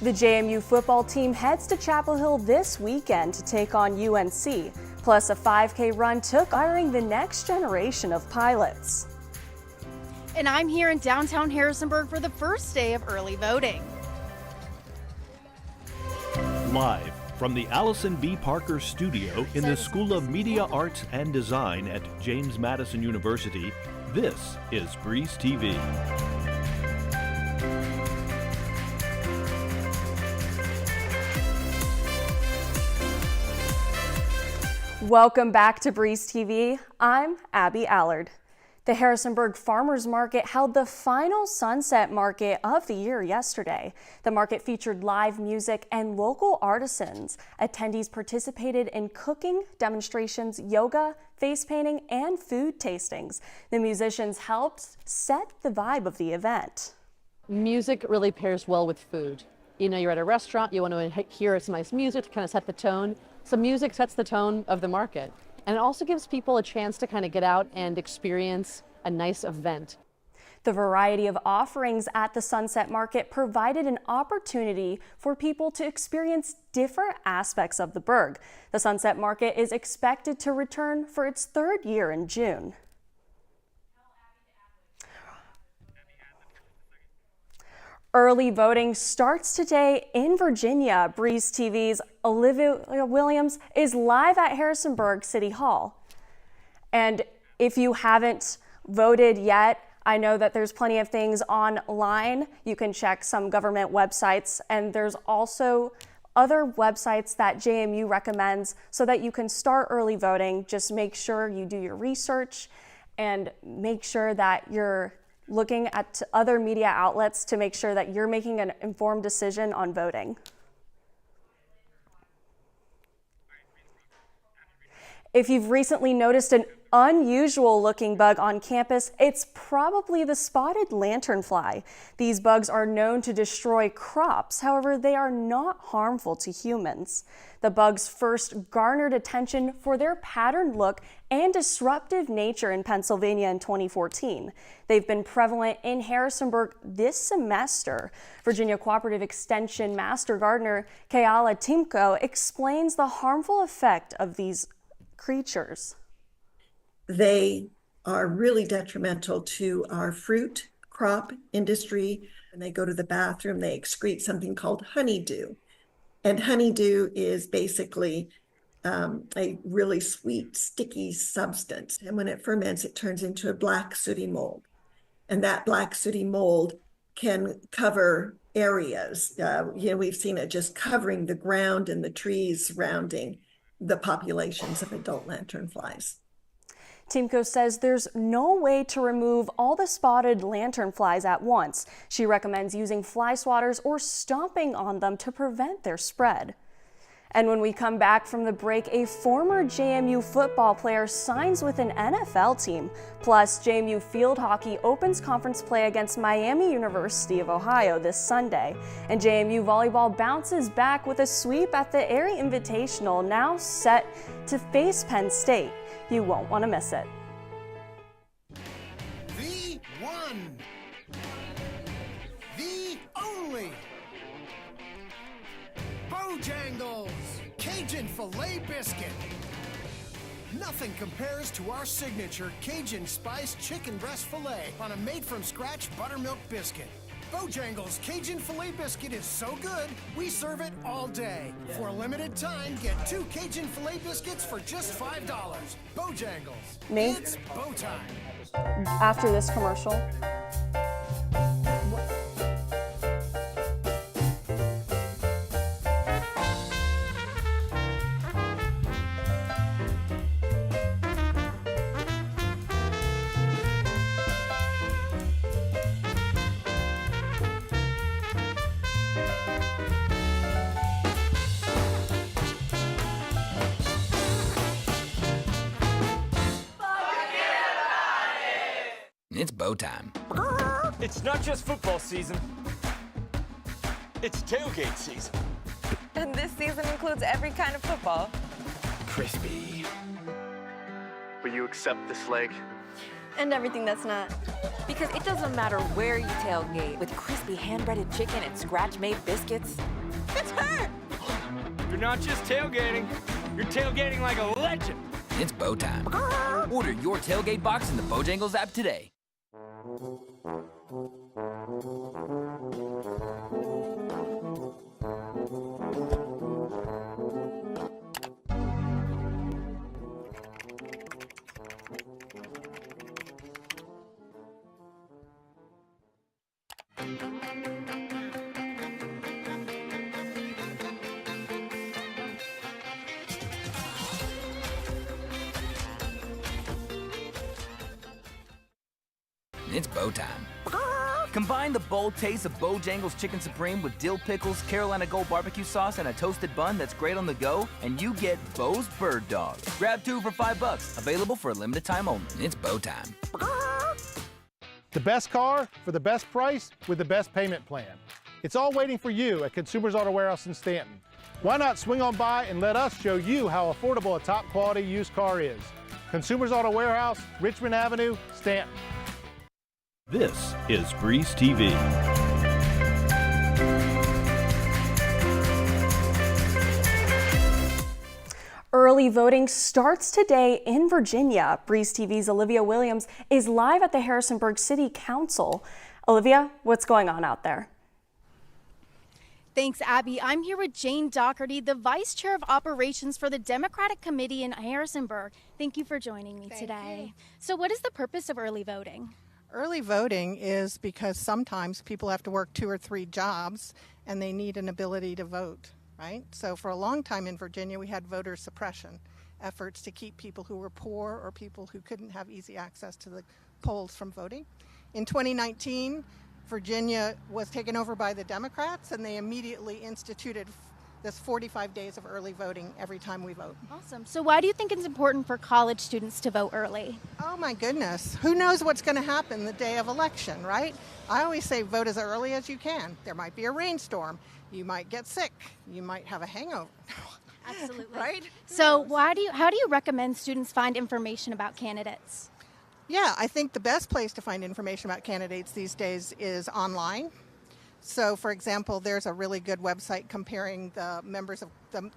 The JMU football team heads to Chapel Hill this weekend to take on UNC. Plus, a 5K run took hiring the next generation of pilots. And I'm here in downtown Harrisonburg for the first day of early voting. Live from the Allison B. Parker Studio in the School of Media Arts and Design at James Madison University, this is Breeze TV. Welcome back to Breeze TV. I'm Abby Allard. The Harrisonburg Farmers Market held the final Sunset Market of the year yesterday. The market featured live music and local artisans. Attendees participated in cooking, demonstrations, yoga, face painting, and food tastings. The musicians helped set the vibe of the event. Music really pairs well with food. You know, you're at a restaurant, you want to hear some nice music to kind of set the tone. So music sets the tone of the market. And it also gives people a chance to kind of get out and experience a nice event. The variety of offerings at the Sunset Market provided an opportunity for people to experience different aspects of the Burg. The Sunset Market is expected to return for its third year in June. Early voting starts today in Virginia. Breeze TV's Olivia Williams is live at Harrisonburg City Hall. And if you haven't voted yet, I know that there's plenty of things online. You can check some government websites, and there's also other websites that JMU recommends so that you can start early voting. Just make sure you do your research and make sure that you're looking at other media outlets to make sure that you're making an informed decision on voting. If you've recently noticed an unusual looking bug on campus, it's probably the spotted lanternfly. These bugs are known to destroy crops, however, they are not harmful to humans. The bugs first garnered attention for their patterned look and disruptive nature in Pennsylvania in 2014. They've been prevalent in Harrisonburg this semester. Virginia Cooperative Extension Master Gardener Kayala Timko explains the harmful effect of these creatures. They are really detrimental to our fruit crop industry. When they go to the bathroom, they excrete something called honeydew. And honeydew is basically a really sweet, sticky substance. And when it ferments, it turns into a black sooty mold. And that black sooty mold can cover areas. We've seen it just covering the ground and the trees surrounding the populations of adult lanternflies. Timko says there's no way to remove all the spotted lanternflies at once. She recommends using fly swatters or stomping on them to prevent their spread. And when we come back from the break, a former JMU football player signs with an NFL team. Plus, JMU field hockey opens conference play against Miami University of Ohio this Sunday. And JMU volleyball bounces back with a sweep at the Erie Invitational, now set to face Penn State. You won't want to miss it. The one, the only, Bojangles Cajun Filet Biscuit. Nothing compares to our signature Cajun spiced chicken breast filet on a made-from-scratch buttermilk biscuit. Bojangles Cajun Filet Biscuit is so good, we serve it all day. For a limited time, get 2 Cajun Filet Biscuits for just $5. Bojangles. Me? It's bow time. After this commercial. It's bow time. It's not just football season. It's tailgate season. And this season includes every kind of football. Crispy. Will you accept this leg? And everything that's not. Because it doesn't matter where you tailgate, with crispy hand-breaded chicken and scratch-made biscuits, it's her! You're not just tailgating, you're tailgating like a legend. It's bow time. Order your tailgate box in the Bojangles app today. It's bow time. Combine the bold taste of Bojangles Chicken Supreme with dill pickles, Carolina Gold barbecue sauce, and a toasted bun that's great on the go, and you get Bo's Bird Dog. Grab 2 for $5. Available for a limited time only. It's bow time. The best car for the best price with the best payment plan. It's all waiting for you at Consumers Auto Warehouse in Stanton. Why not swing on by and let us show you how affordable a top quality used car is. Consumers Auto Warehouse, Richmond Avenue, Stanton. This is Breeze TV. Early voting starts today in Virginia. Breeze TV's Olivia Williams is live at the Harrisonburg City Council. Olivia, what's going on out there? Thanks, Abby. I'm here with Jane Doherty, the Vice Chair of Operations for the Democratic Committee in Harrisonburg. Thank you for joining me today. So what is the purpose of early voting? Early voting is because sometimes people have to work 2 or 3 jobs and they need an ability to vote, right? So for a long time in Virginia, we had voter suppression efforts to keep people who were poor or people who couldn't have easy access to the polls from voting. In 2019, Virginia was taken over by the Democrats and they immediately instituted this 45 days of early voting every time we vote. Awesome. So why do you think it's important for college students to vote early? Oh my goodness. Who knows what's going to happen the day of election, right? I always say vote as early as you can. There might be a rainstorm. You might get sick. You might have a hangover. Absolutely. Right? So how do you recommend students find information about candidates? Yeah, I think the best place to find information about candidates these days is online. So, for example, there's a really good website comparing the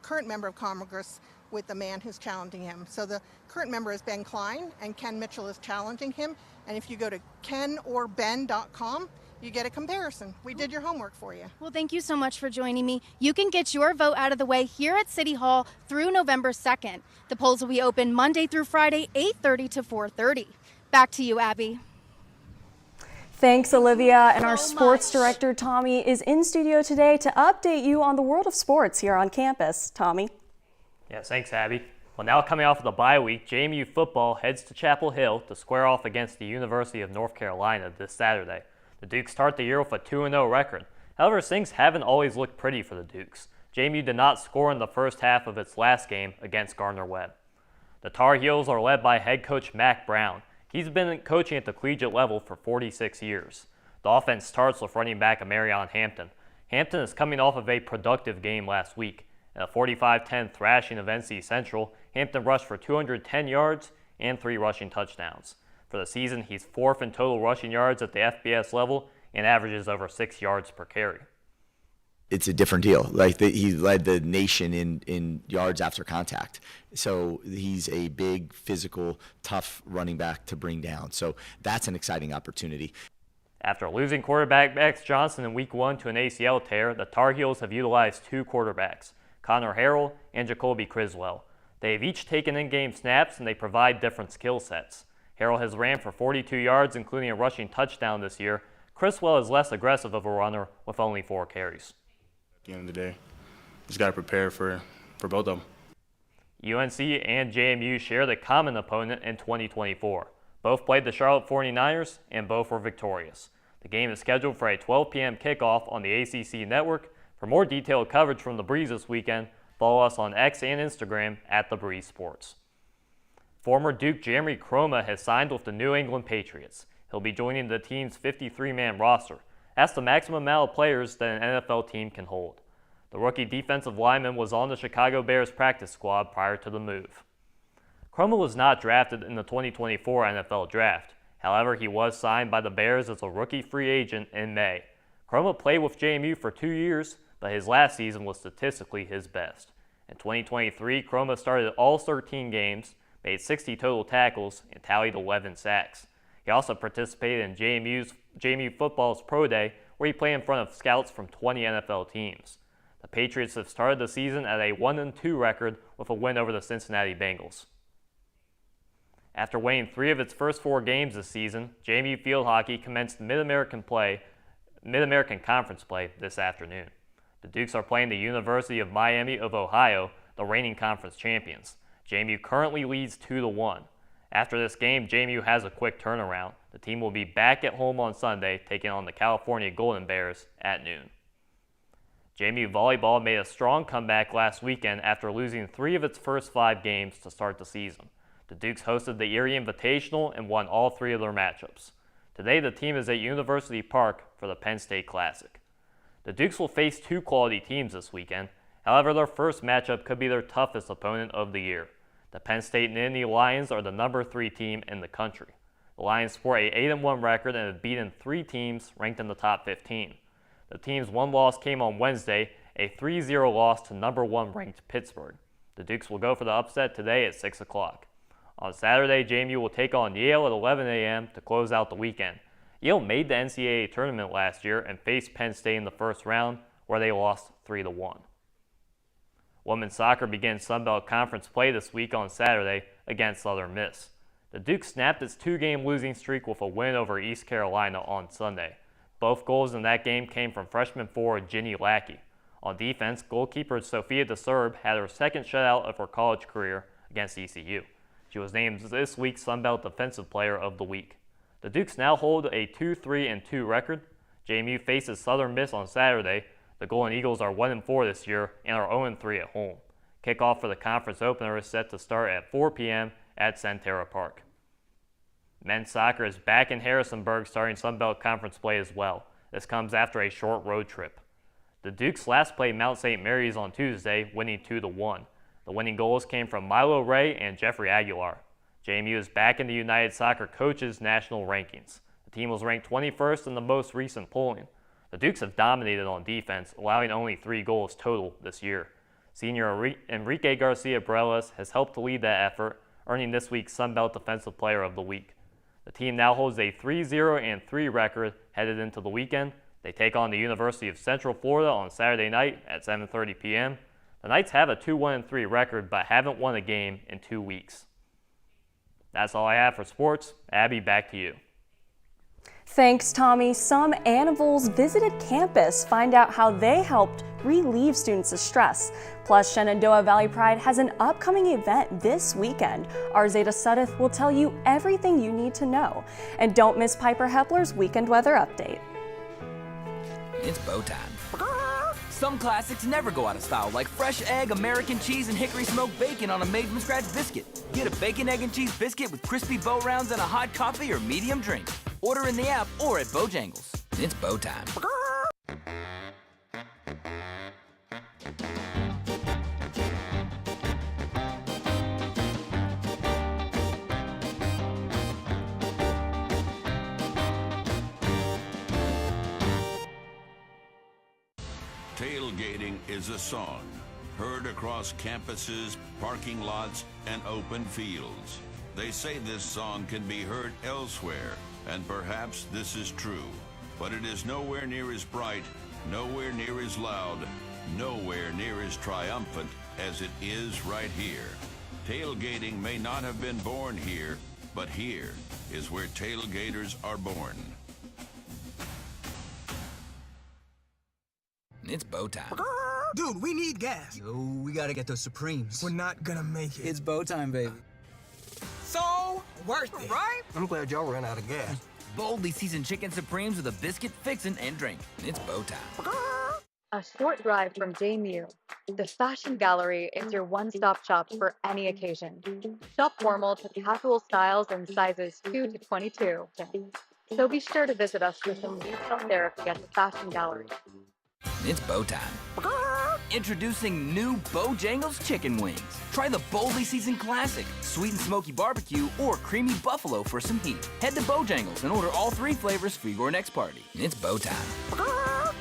current member of Congress with the man who's challenging him. So the current member is Ben Klein, and Ken Mitchell is challenging him. And if you go to kenorben.com, you get a comparison. We did your homework for you. Well, thank you so much for joining me. You can get your vote out of the way here at City Hall through November 2nd. The polls will be open Monday through Friday, 8:30 to 4:30. Back to you, Abby. Thanks, Olivia. And our sports director, Tommy, is in studio today to update you on the world of sports here on campus. Tommy. Yes, thanks, Abby. Well, now coming off of the bye week, JMU football heads to Chapel Hill to square off against the University of North Carolina this Saturday. The Dukes start the year with a 2-0 record. However, things haven't always looked pretty for the Dukes. JMU did not score in the first half of its last game against Gardner-Webb. The Tar Heels are led by head coach Mack Brown. He's been coaching at the collegiate level for 46 years. The offense starts with running back Marion Hampton. Hampton is coming off of a productive game last week. In a 45-10 thrashing of NC Central, Hampton rushed for 210 yards and 3 rushing touchdowns. For the season, he's 4th in total rushing yards at the FBS level and averages over 6 yards per carry. It's a different deal. He led the nation in yards after contact. So he's a big, physical, tough running back to bring down. So that's an exciting opportunity. After losing quarterback Max Johnson in Week 1 to an ACL tear, the Tar Heels have utilized 2 quarterbacks, Connor Harrell and Jacoby Criswell. They have each taken in-game snaps and they provide different skill sets. Harrell has ran for 42 yards, including a rushing touchdown this year. Criswell is less aggressive of a runner with only 4 carries. At the end of the day, just got to prepare for both of them. UNC and JMU share the common opponent in 2024. Both played the Charlotte 49ers and both were victorious. The game is scheduled for a 12 p.m. kickoff on the ACC network. For more detailed coverage from the Breeze this weekend, follow us on X and Instagram at The Breeze Sports. Former Duke Jeremy Croma has signed with the New England Patriots. He'll be joining the team's 53-man roster. That's the maximum amount of players that an NFL team can hold. The rookie defensive lineman was on the Chicago Bears practice squad prior to the move. Croma was not drafted in the 2024 NFL Draft. However, he was signed by the Bears as a rookie free agent in May. Chroma played with JMU for 2 years, but his last season was statistically his best. In 2023, Chroma started all 13 games, made 60 total tackles, and tallied 11 sacks. He also participated in JMU football's Pro Day, where he played in front of scouts from 20 NFL teams. The Patriots have started the season at a 1-2 record with a win over the Cincinnati Bengals. After winning 3 of its first 4 games this season, JMU field hockey commenced Mid-American Conference play this afternoon. The Dukes are playing the University of Miami of Ohio, the reigning conference champions. JMU currently leads 2-1. After this game, JMU has a quick turnaround. The team will be back at home on Sunday, taking on the California Golden Bears at noon. JMU volleyball made a strong comeback last weekend after losing 3 of its first 5 games to start the season. The Dukes hosted the Erie Invitational and won all 3 of their matchups. Today, the team is at University Park for the Penn State Classic. The Dukes will face 2 quality teams this weekend. However, their first matchup could be their toughest opponent of the year. The Penn State Nittany Lions are the number 3 team in the country. The Lions sport a 8-1 record and have beaten 3 teams ranked in the top 15. The team's one loss came on Wednesday, a 3-0 loss to number 1 ranked Pittsburgh. The Dukes will go for the upset today at 6 o'clock. On Saturday, JMU will take on Yale at 11 a.m. to close out the weekend. Yale made the NCAA tournament last year and faced Penn State in the first round, where they lost 3-1. Women's soccer begins Sun Belt Conference play this week on Saturday against Southern Miss. The Dukes snapped its 2-game losing streak with a win over East Carolina on Sunday. Both goals in that game came from freshman forward Ginny Lackey. On defense, goalkeeper Sophia DeSerb had her second shutout of her college career against ECU. She was named this week's Sun Belt Defensive Player of the Week. The Dukes now hold a 2-3-2 record. JMU faces Southern Miss on Saturday. The Golden Eagles are 1-4 this year and are 0-3 at home. Kickoff for the conference opener is set to start at 4 p.m. at Centera Park. Men's soccer is back in Harrisonburg starting Sun Belt Conference play as well. This comes after a short road trip. The Dukes last played Mount St. Mary's on Tuesday, winning 2-1. The winning goals came from Milo Ray and Jeffrey Aguilar. JMU is back in the United Soccer Coaches National Rankings. The team was ranked 21st in the most recent polling. The Dukes have dominated on defense, allowing only 3 goals total this year. Senior Enrique Garcia Brelas has helped to lead that effort, earning this week's Sun Belt Defensive Player of the Week. The team now holds a 3-0-3 record headed into the weekend. They take on the University of Central Florida on Saturday night at 7:30 p.m. The Knights have a 2-1-3 record but haven't won a game in 2 weeks. That's all I have for sports. Abby, back to you. Thanks, Tommy. Some Annavals visited campus, find out how they helped relieve students of stress. Plus, Shenandoah Valley Pride has an upcoming event this weekend. Our Zeta Sudeth will tell you everything you need to know. And don't miss Piper Hepler's weekend weather update. It's bow time. Some classics never go out of style, like fresh egg, American cheese, and hickory smoked bacon on a made-from-scratch biscuit. Get a bacon, egg, and cheese biscuit with crispy bow rounds and a hot coffee or medium drink. Order in the app or at Bojangles. It's bow time. Tailgating is a song heard across campuses, parking lots, and open fields. They say this song can be heard elsewhere, and perhaps this is true, but it is nowhere near as bright, nowhere near as loud, nowhere near as triumphant as it is right here. Tailgating may not have been born here, but here is where tailgaters are born. It's bow time. Dude, we need gas. Yo, we gotta get those Supremes. We're not gonna make it. It's bow time, baby. So worth it, right? I'm glad y'all ran out of gas. Boldly seasoned chicken Supremes with a biscuit, fixin', and drink. It's bow time. A short drive from JMU, the Fashion Gallery is your one-stop shop for any occasion. Shop formal to casual styles in sizes 2 to 22. So be sure to visit us for some retail therapy at the Fashion Gallery. It's bow time. Introducing new Bojangles chicken wings. Try the boldly seasoned classic, sweet and smoky barbecue, or creamy buffalo for some heat. Head to Bojangles and order all 3 flavors for your next party. It's bow time.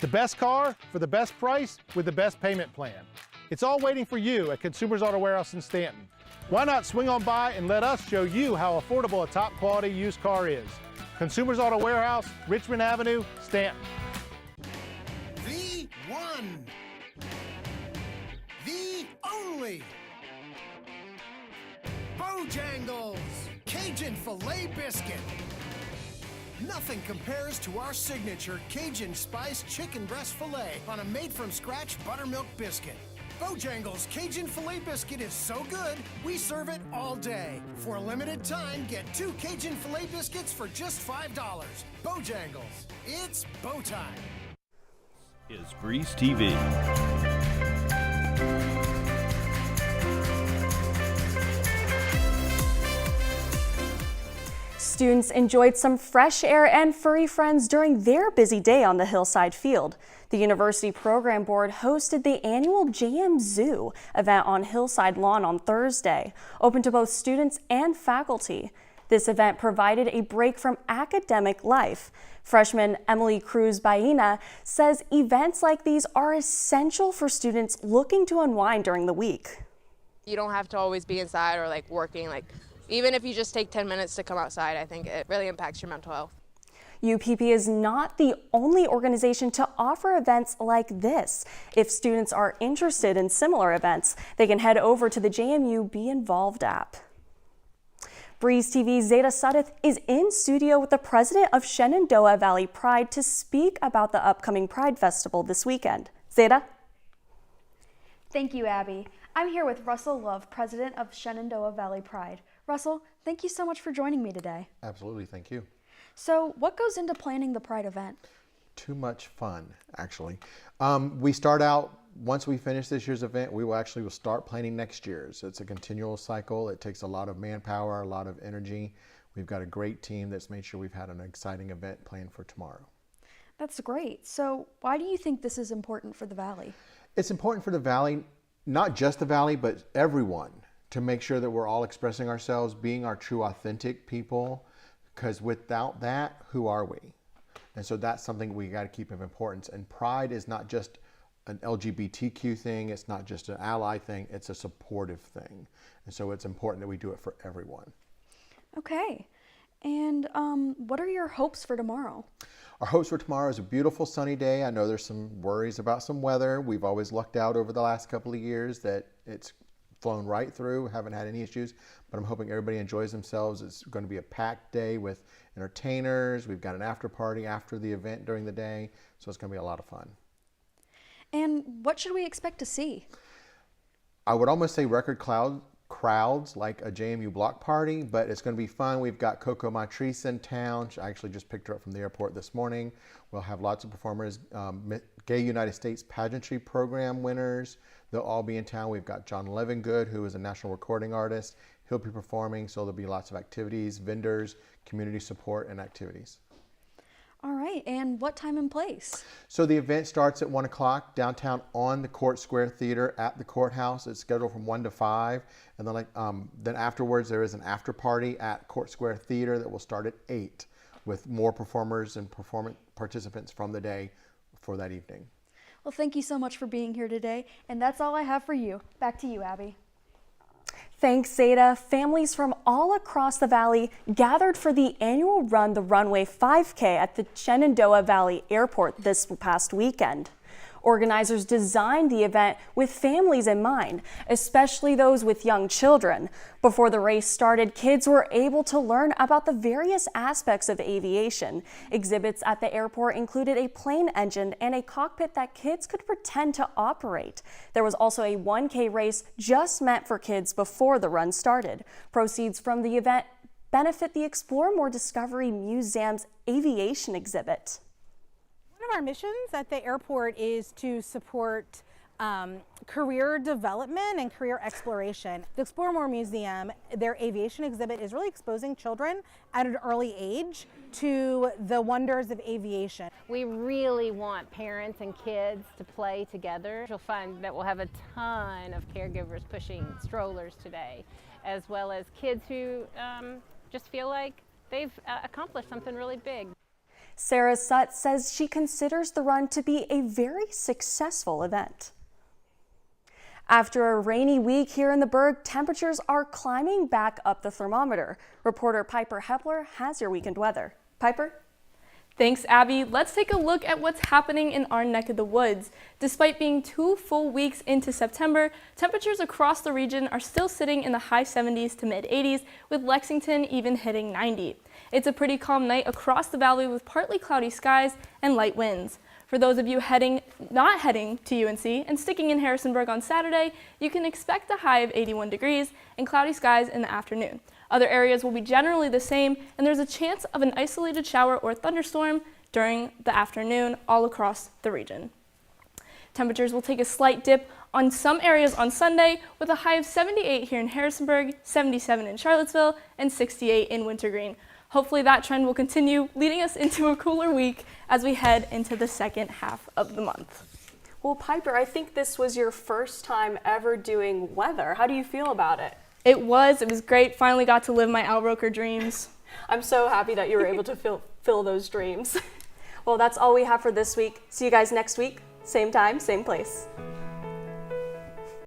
The best car for the best price with the best payment plan. It's all waiting for you at Consumers Auto Warehouse in Stanton. Why not swing on by and let us show you how affordable a top quality used car is. Consumers Auto Warehouse, Richmond Avenue, Stanton. The one. The only. Bojangles Cajun Filet Biscuit. Nothing compares to our signature Cajun Spice Chicken Breast Filet on a made-from-scratch buttermilk biscuit. Bojangles Cajun Filet Biscuit is so good, we serve it all day. For a limited time, get 2 Cajun Filet Biscuits for just $5. Bojangles, it's bow time. Is Breeze TV. Students enjoyed some fresh air and furry friends during their busy day on the Hillside Field. The University Program Board hosted the annual JM Zoo event on Hillside Lawn on Thursday, open to both students and faculty. This event provided a break from academic life. Freshman Emily Cruz-Baena says events like these are essential for students looking to unwind during the week. You don't have to always be inside or working. Even if you just take 10 minutes to come outside, I think it really impacts your mental health. UPP is not the only organization to offer events like this. If students are interested in similar events, they can head over to the JMU Be Involved app. Breeze TV's Zeta Sudeth is in studio with the president of Shenandoah Valley Pride to speak about the upcoming Pride Festival this weekend. Zeta? Thank you, Abby. I'm here with Russell Love, president of Shenandoah Valley Pride. Russell, thank you so much for joining me today. Absolutely, thank you. So, what goes into planning the Pride event? Too much fun, actually. We start out, once we finish this year's event, we will start planning next year's. It's a continual cycle. It takes a lot of manpower, a lot of energy. We've got a great team that's made sure we've had an exciting event planned for tomorrow. That's great. So, why do you think this is important for the Valley? It's important for the Valley, not just the Valley, but everyone, to make sure that we're all expressing ourselves, being our true authentic people, because without that, who are we? And so that's something we got to keep of importance. And Pride is not just an LGBTQ thing, it's not just an ally thing, it's a supportive thing. And so it's important that we do it for everyone. Okay. And what are your hopes for tomorrow? Our hopes for tomorrow is a beautiful sunny day. I know there's some worries about some weather. We've always lucked out over the last couple of years that it's flown right through, haven't had any issues, but I'm hoping everybody enjoys themselves. It's going to be a packed day with entertainers. We've got an after party after the event during the day, so it's going to be a lot of fun. And what should we expect to see? I would almost say record crowds like a JMU block party, but it's going to be fun. We've got Coco Matrice in town. I actually just picked her up from the airport this morning. We'll have lots of performers, Gay United States Pageantry Program winners. They'll all be in town. We've got John Levengood, who is a national recording artist. He'll be performing, so there'll be lots of activities, vendors, community support, and activities. All right, and what time and place? So the event starts at 1 o'clock downtown on the Court Square Theater at the courthouse. It's scheduled from 1 to 5. And then afterwards, there is an after party at Court Square Theater that will start at 8 with more performers and participants from the day for that evening. Well, thank you so much for being here today. And that's all I have for you. Back to you, Abby. Thanks, Zeta. Families from all across the Valley gathered for the annual Run the Runway 5K at the Shenandoah Valley Airport this past weekend. Organizers designed the event with families in mind, especially those with young children. Before the race started, kids were able to learn about the various aspects of aviation. Exhibits at the airport included a plane engine and a cockpit that kids could pretend to operate. There was also a 1K race just meant for kids before the run started. Proceeds from the event benefit the Explore More Discovery Museum's aviation exhibit. One of our missions at the airport is to support career development and career exploration. The Explore More Museum, their aviation exhibit is really exposing children at an early age to the wonders of aviation. We really want parents and kids to play together. You'll find that we'll have a ton of caregivers pushing strollers today, as well as kids who just feel like they've accomplished something really big. Sarah Sutt says she considers the run to be a very successful event. After a rainy week here in the Berg, temperatures are climbing back up the thermometer. Reporter Piper Hepler has your weekend weather. Piper? Thanks, Abby. Let's take a look at what's happening in our neck of the woods. Despite being 2 full weeks into September, temperatures across the region are still sitting in the high 70s to mid 80s, with Lexington even hitting 90. It's a pretty calm night across the valley with partly cloudy skies and light winds. For those of you not heading to UNC and sticking in Harrisonburg on Saturday, you can expect a high of 81 degrees and cloudy skies in the afternoon. Other areas will be generally the same, and there's a chance of an isolated shower or thunderstorm during the afternoon all across the region. Temperatures will take a slight dip on some areas on Sunday, with a high of 78 here in Harrisonburg, 77 in Charlottesville, and 68 in Wintergreen. Hopefully that trend will continue, leading us into a cooler week as we head into the second half of the month. Well, Piper, I think this was your first time ever doing weather. How do you feel about it? It was great. Finally got to live my Outroker dreams. I'm so happy that you were able to fill those dreams. Well, that's all we have for this week. See you guys next week. Same time, same place.